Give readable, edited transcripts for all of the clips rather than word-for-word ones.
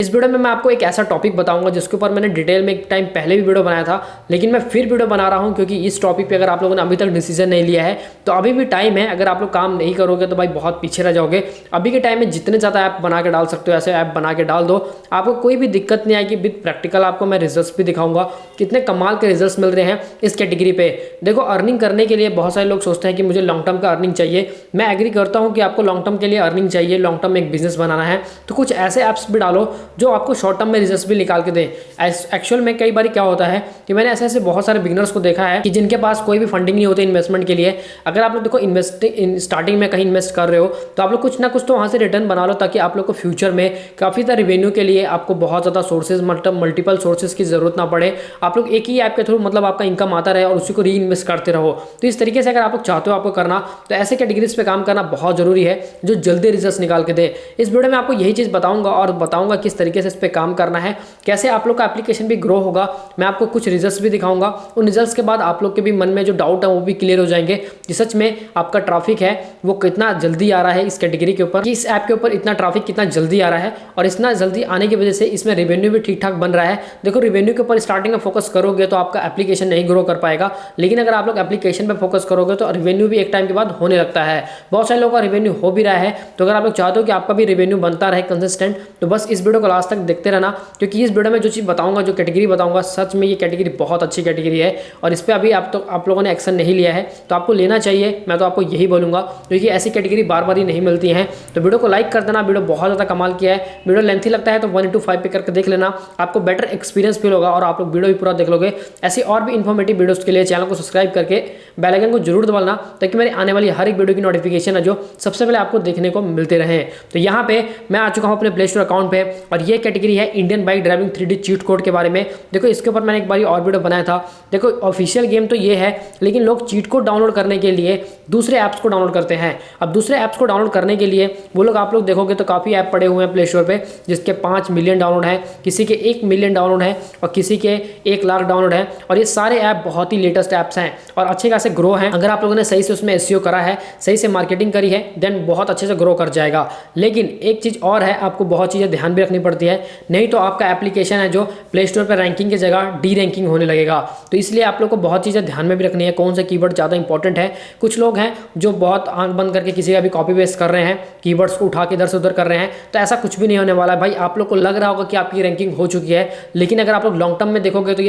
इस वीडियो में मैं आपको एक ऐसा टॉपिक बताऊंगा जिसके ऊपर मैंने डिटेल में एक टाइम पहले भी वीडियो बनाया था, लेकिन मैं फिर वीडियो बना रहा हूं क्योंकि इस टॉपिक पे अगर आप लोगों ने अभी तक डिसीजन नहीं लिया है तो अभी भी टाइम है। अगर आप लोग काम नहीं करोगे तो भाई बहुत पीछे रह जाओगे। अभी के टाइम में जितने ज़्यादा ऐप बना के डाल सकते हो ऐसे ऐप बना के डाल दो, आपको कोई भी दिक्कत नहीं आएगी। विद प्रैक्टिकल आपको मैं रिजल्ट भी दिखाऊंगा, कितने कमाल के रिजल्ट मिल रहे हैं इस कैटेगरी पे। देखो, अर्निंग करने के लिए बहुत सारे लोग सोचते हैं कि मुझे लॉन्ग टर्म का अर्निंग चाहिए। मैं एग्री करता हूं कि आपको लॉन्ग टर्म के लिए अर्निंग चाहिए, लॉन्ग टर्म में एक बिजनेस बनाना है, तो कुछ ऐसे ऐप्स भी डालो जो आपको शॉर्ट टर्म में रिजल्ट भी निकाल के दे। एक्चुअल में कई बार क्या होता है कि मैंने ऐसे बहुत सारे बिगिनर्स को देखा है कि जिनके पास कोई भी फंडिंग नहीं होती इन्वेस्टमेंट के लिए। अगर आप लोग देखो स्टार्टिंग में कहीं इन्वेस्ट कर रहे हो तो आप लोग कुछ ना कुछ तो वहाँ से रिटर्न बना लो, ताकि आप लोग को फ्यूचर में काफ़ी ज़्यादा रेवेन्यू के लिए आपको बहुत ज़्यादा सोर्सेज मल्टीपल सोर्सेज की जरूरत ना पड़े। आप लोग एक ही ऐप के थ्रू मतलब आपका इनकम आता रहे और उसी को री इन्वेस्ट करते रहो। तो इस तरीके से अगर आप लोग चाहते हो आपको करना, तो ऐसे कैटेगरीज पे काम करना बहुत जरूरी है जो जल्दी रिजल्ट निकाल के दे। इस वीडियो में आपको यही चीज़ बताऊंगा और बताऊंगा किस तरीके से इस पर काम करना है, कैसे आप लोग का एप्लीकेशन भी ग्रो होगा। मैं आपको कुछ रिजल्ट्स भी दिखाऊंगा। उन रिजल्ट्स के बाद आप लोग के भी मन में जो डाउट है वो भी क्लियर हो जाएंगे कि सच में आपका ट्रैफिक है वो कितना जल्दी आ रहा है इस कैटेगरी के ऊपर, कि इस ऐप के ऊपर इतना ट्रैफिक कितना जल्दी आ रहा है और इतना जल्दी आने की वजह से इसमें रेवेन्यू भी ठीक ठाक बन रहा है। देखो, रेवेन्यू के ऊपर स्टार्टिंग में फोकस करोगे तो आपका एप्लीकेशन नहीं ग्रो कर पाएगा, लेकिन अगर आप लोग एप्लीकेशन पर फोकस करोगे तो रेवेन्यू भी एक टाइम के बाद होने लगता है। बहुत सारे लोगों का रेवेन्यू हो भी रहा है। तो अगर आप लोग चाहते हो कि आपका भी रेवेन्यू बनता रहे कंसिस्टेंट, तो बस इस वीडियो को लास्ट तक देखते रहना, क्योंकि इस वीडियो में जो चीज़ बताऊंगा, जो कैटेगरी बताऊंगा, सच में ये कैटेगरी बहुत अच्छी कैटेगरी है और इस पर अभी आप लोगों ने एक्शन नहीं लिया है तो आपको लेना चाहिए। मैं तो आपको यही बोलूँगा, क्योंकि ऐसी कैटेगरी बार बार ही नहीं मिलती हैं। तो वीडियो को लाइक कर देना। वीडियो बहुत ज़्यादा कमाल किया है। वीडियो लेंथी लगता है तो 1:5 पे करके देख लेना, आपको बेटर एक्सपीरियंस फील होगा और आप लोग वीडियो भी पूरा देख लोगे। ऐसी और भी इन्फॉर्मेटिव वीडियोज़ के लिए चैनल को सब्सक्राइब करके बेल आइकन को जरूर दबाना, ताकि मेरी आने वाली हर एक वीडियो की नोटिफिकेशन है जो सबसे पहले आपको देखने को मिलते रहे। तो यहाँ पे मैं आ चुका हूँ अपने प्ले स्टोर अकाउंट पे और ये कैटेगरी है Indian bike driving 3D cheat code के बारे में। देखो, इसके ऊपर मैंने एक बार और वीडियो बनाया था। देखो, ऑफिशियल गेम तो ये है, लेकिन लोग चीट कोड डाउनलोड करने के लिए दूसरे ऐप्स को डाउनलोड करते हैं। अब दूसरे ऐप्स को डाउनलोड करने के लिए वो लोग, आप लोग देखोगे तो काफ़ी ऐप पड़े हुए हैं प्ले स्टोर पे, जिसके 5 मिलियन डाउनलोड है, किसी के 1 मिलियन डाउनलोड है और किसी के 1 लाख डाउनलोड है। और ये सारे ऐप बहुत ही लेटेस्ट ऐप्स हैं और अच्छे खासे ग्रो हैं। अगर आप लोगों ने सही से उसमें एसईओ करा है, सही से मार्केटिंग करी है, देन बहुत अच्छे से ग्रो कर जाएगा। लेकिन एक चीज़ और है, आपको बहुत चीज़ें ध्यान भी रखनी पड़ती है, नहीं तो आपका एप्लीकेशन है जो प्ले स्टोर पर रैंकिंग की जगह डी रैंकिंग होने लगेगा। तो इसलिए आप लोग को बहुत चीज़ें ध्यान में भी रखनी है, कौन सा कीवर्ड ज़्यादा इंपॉर्टेंट है। कुछ लोग हैं जो बहुत आंख बंद करके किसी का भी कॉपी पेस्ट कर रहे हैं, कीवर्ड्स को उठा के इधर से उधर कर रहे हैं, तो ऐसा कुछ भी नहीं होने वाला है भाई। आप लोग को लग रहा होगा कि आपकी रैंकिंग हो चुकी है, लेकिन अगर आप लोग लॉन्ग टर्म में देखोगे तो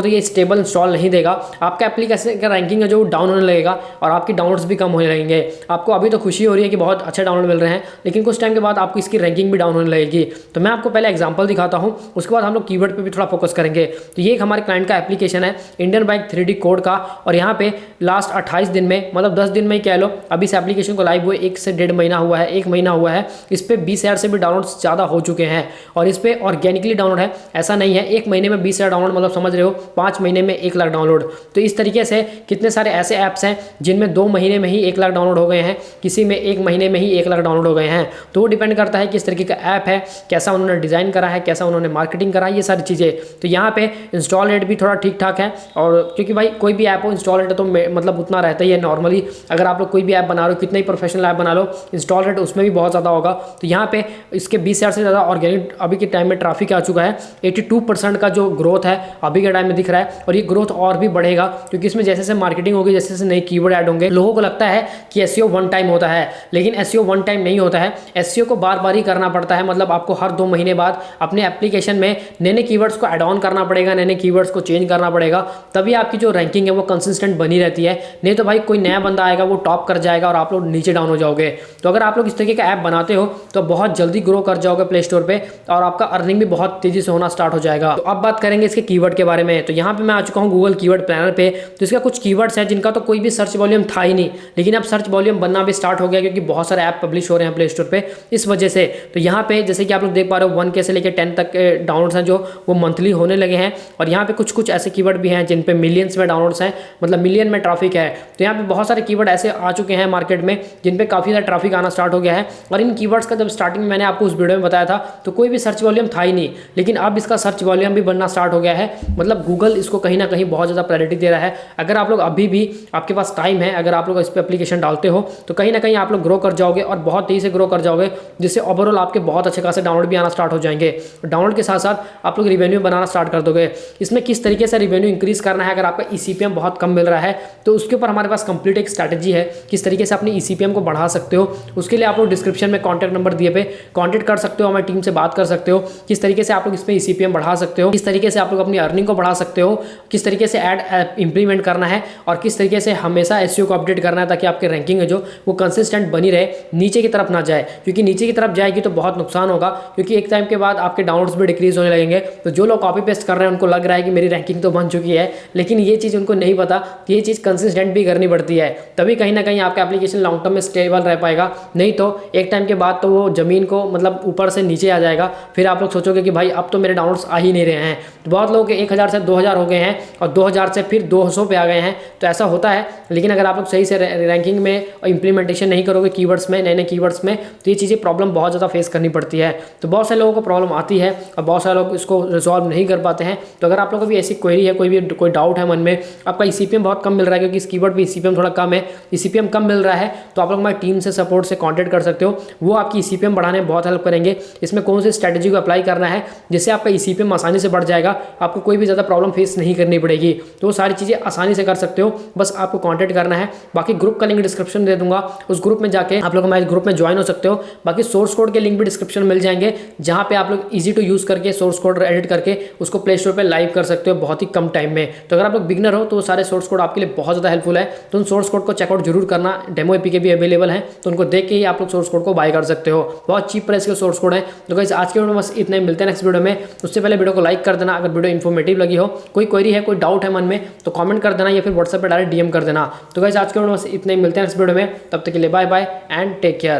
ये स्टेबल इंस्टॉल नहीं देगा। आपका एप्लीकेशन का रैंकिंग है जो डाउन होने लगेगा और आपकी डाउनलोड्स भी कम होने लगेंगे। आपको अभी तो खुशी हो रही है कि बहुत अच्छे डाउनलोड मिल रहे हैं, लेकिन कुछ टाइम के बाद आपको इसकी रैंकिंग भी डाउन होने लगेगी। तो मैं आपको पहले एग्जांपल दिखाता हूं, उसके बाद हम लोग कीवर्ड पे भी थोड़ा फोकस करेंगे। तो ये एक हमारे क्लाइंट का एप्लीकेशन है इंडियन बाइक 3D कोड का, और यहाँ पे लास्ट 28 दिन में, मतलब 10 दिन में ही कह लो, अभी इस एप्लीकेशन को लाइव हुए 1 से 1.5 महीना हुआ है, 1 महीना हुआ है। इस पर 20,000 से भी डाउनलोड ज़्यादा हो चुके हैं और इस पर ऑर्गेनिकली डाउनलोड है, ऐसा नहीं है 1 महीने में 20,000 डाउनलोड, मतलब समझ रहे हो 5 महीने में 1 लाख डाउनलोड। तो इस तरीके से कितने सारे ऐसे ऐप्स हैं जिनमें 2 महीने में ही 1 लाख डाउनलोड हो गए हैं, किसी में 1 महीने में ही 1 लाख डाउनलोड हो गए हैं। तो वो डिपेंड करता है किस तरीके का ऐप है, कैसा उन्होंने डिज़ाइन करा है, कैसा उन्होंने मार्केटिंग करा है, ये सारी चीज़ें। तो यहाँ पे इंस्टॉल रेट भी थोड़ा ठीक ठाक है, और क्योंकि भाई कोई भी ऐप हो इंस्टॉल रेट तो मतलब उतना रहता ही है नॉर्मली। अगर आप लोग कोई भी ऐप बना रहे हो, कितना ही प्रोफेशनल ऐप बना लो, इंस्टॉल रेट उसमें भी बहुत ज़्यादा होगा। तो यहाँ पे इसके 20,000 से ज़्यादा ऑर्गेनिक अभी के टाइम में ट्रैफिक आ चुका है। 82% का जो ग्रोथ है अभी के टाइम में दिख रहा है, और ये ग्रोथ और भी बढ़ेगा क्योंकि इसमें जैसे जैसे मार्केटिंग होगी, जैसे जैसे नए कीवर्ड ऐड होंगे। लोगों को लगता है कि एसईओ वन टाइम होता है, लेकिन एसईओ वन टाइम नहीं होता है। एसईओ को बार बार ही करना पड़ता है, मतलब आपको हर 2 महीने बाद अपने एप्लीकेशन में नए कीवर्ड्स को ऐड ऑन करना पड़ेगा, नए कीवर्ड्स को चेंज करना पड़ेगा, तभी आपकी जो रैंकिंग है वो कंसिस्टेंट बनी रहती है। नहीं तो भाई कोई नया बंदा आएगा वो टॉप कर जाएगा और आप लोग नीचे डाउन हो जाओगे। तो अगर आप लोग इस तरीके का ऐप बनाते हो तो बहुत जल्दी ग्रो कर जाओगे प्ले स्टोर पे, और आपका अर्निंग भी बहुत तेजी से होना स्टार्ट हो जाएगा। तो अब बात करेंगे इसके कीवर्ड के बारे में। तो यहाँ पे मैं आ चुका हूँ गूगल कीवर्ड प्लानर पे। तो इसका कुछ कीवर्ड्स है जिनका तो कोई भी सर्च वॉल्यूम था ही नहीं, लेकिन अब सर्च वॉल्यूम बनना भी स्टार्ट हो गया क्योंकि बहुत सारे ऐप पब्लिश हो रहे हैं प्ले स्टोर पे इस वजह से। तो यहाँ पे जैसे कि आप लोग देख पा रहे हो 1K से लेकर 10 तक के डाउनलोड्स हैं जो वो मंथली होने लगे हैं, और यहाँ पे कुछ ऐसे कीवर्ड भी हैं जिन पे मिलियंस में डाउनलोड्स हैं, मतलब मिलियन में ट्रैफिक है। तो यहाँ पे बहुत सारे कीवर्ड ऐसे आ चुके हैं मार्केट में जिन पे काफ़ी ज़्यादा ट्रैफिक आना स्टार्ट हो गया है। और इन कीवर्ड्स का जब स्टार्टिंग में मैंने आपको उस वीडियो में बताया था तो कोई भी सर्च वॉल्यूम था ही नहीं, लेकिन अब इसका सर्च वॉल्यूम भी बनना स्टार्ट हो गया है। मतलब गूगल इसको कहीं ना कहीं बहुत ज़्यादा प्रायोरिटी दे रहा है। अगर आप लोग अभी भी आपके पास टाइम है, अगर आप लोग इस पर एप्लीकेशन डालते हो तो कहीं ना कहीं आप लोग ग्रो कर जाओगे और बहुत तेज़ी से ग्रो कर जाओगे, जिससे ओवरऑल आपके बहुत बहुत अच्छे खासे डाउनलोड भी आना स्टार्ट हो जाएंगे। डाउनलोड के साथ साथ आप लोग रिवेन्यू बनाना स्टार्ट कर दोगे। इसमें किस तरीके से रिवेन्यू इंक्रीज करना है, अगर आपका ECPM बहुत कम मिल रहा है तो उसके ऊपर हमारे पास कंप्लीट एक स्ट्रैटेजी है, किस तरीके से अपनी ECPM को बढ़ा सकते हो। उसके लिए आप लोग डिस्क्रिप्शन में कॉन्टैक्ट नंबर दिए पे कॉन्टैक्ट कर सकते हो, हमारी टीम से बात कर सकते हो, किस तरीके से आप लोग इसमें ECPM बढ़ा सकते हो, किस तरीके से आप लोग अपनी अर्निंग को बढ़ा सकते हो, किस तरीके से ऐड इंप्लीमेंट करना है और किस तरीके से हमेशा SEO को अपडेट करना है ताकि आपकी रैंकिंग है जो वो कंसिस्टेंट बनी रहे, नीचे की तरफ ना जाए। क्योंकि नीचे की तरफ जाएगी तो बहुत नुकसान होगा, क्योंकि एक टाइम के बाद आपके डाउनलोड्स भी डिक्रीज होने लगेंगे। तो जो लोग कॉपी पेस्ट कर रहे हैं उनको लग रहा है कि मेरी रैंकिंग तो बन चुकी है, लेकिन ये चीज़ उनको नहीं पता कि ये चीज़ कंसिस्टेंट भी करनी पड़ती है, तभी कहीं ना कहीं आपका एप्लीकेशन लॉन्ग टर्म में स्टेबल रह पाएगा। नहीं तो एक टाइम के बाद तो वो ज़मीन को मतलब ऊपर से नीचे आ जाएगा, फिर आप लोग सोचोगे कि भाई अब तो मेरे डाउनलोड्स आ ही नहीं रहे हैं। तो बहुत लोगों के 1000 से 2000 हो गए हैं और 2000 से फिर 200 पे आ गए हैं, तो ऐसा होता है। लेकिन अगर आप लोग सही से रैंकिंग में इंप्लीमेंटेशन नहीं करोगे कीवर्ड्स में, नए नए कीवर्ड्स में, तो ये चीज़ें प्रॉब्लम बहुत ज़्यादा फेस करनी पड़ती है। तो बहुत सारे लोगों को प्रॉब्लम आती है और बहुत सारे लोग इसको रिजॉल्व नहीं कर पाते हैं। तो अगर आप लोगों को भी ऐसी क्वेरी है, कोई डाउट है मन में, आपका ECPM बहुत कम मिल रहा है क्योंकि इस कीवर्ड पे ECPM थोड़ा कम है, ECPM कम मिल रहा है, तो आप लोग हमारी टीम से सपोर्ट से कॉन्टैक्ट कर सकते हो, वो आपकी ECPM बढ़ाने में बहुत हेल्प करेंगे। इसमें कौन सी स्ट्रैटेजी को अप्लाई करना है जिससे आपका ECPM आसानी से बढ़ जाएगा, आपको कोई भी ज़्यादा प्रॉब्लम फेस नहीं करनी पड़ेगी। तो वो सारी चीज़ें आसानी से कर सकते हो, बस आपको कॉन्टैक्ट करना है। बाकी ग्रुप का लिंक डिस्क्रिप्शन में दे दूंगा, उस ग्रुप में जाके आप लोग हमारे ग्रुप में ज्वाइन हो सकते हो। बाकी सोर्स कोड के लिंक भी डिस्क्रिप्शन में मिल जाएंगे, जहाँ पे आप लोग ईजी टू यूज़ करके सोर्स कोड एडिट करके उसको प्ले स्टोर पर लाइव कर सकते हो बहुत ही कम टाइम में। तो अगर आप लोग बिगनर हो तो वो सारे सोर्स कोड आपके लिए बहुत ज़्यादा हेल्पफुल है, तो उन सोर्स कोड को चेकआउट जरूर करना। डेमो APK भी अवेलेबल है, तो उनको देख के ही आप लोग सोर्स कोड को बाय कर सकते हो, बहुत चीप प्राइस के सोर्स कोड है। तो गाइस आज के वीडियो में बस इतना ही, मिलते हैं नेक्स्ट वीडियो में। उससे पहले वीडियो को लाइक कर देना, अगर वीडियो इन्फॉर्मेटिव लगी हो, कोई क्वेरी है, कोई डाउट है मन में, तो कमेंट कर देना या फिर व्हाट्सएप पे डायरेक्ट DM कर देना। तो गाइस आज के वीडियो में बस इतना ही, मिलते हैं नेक्स्ट वीडियो में, तब तक के लिए bye bye and take care.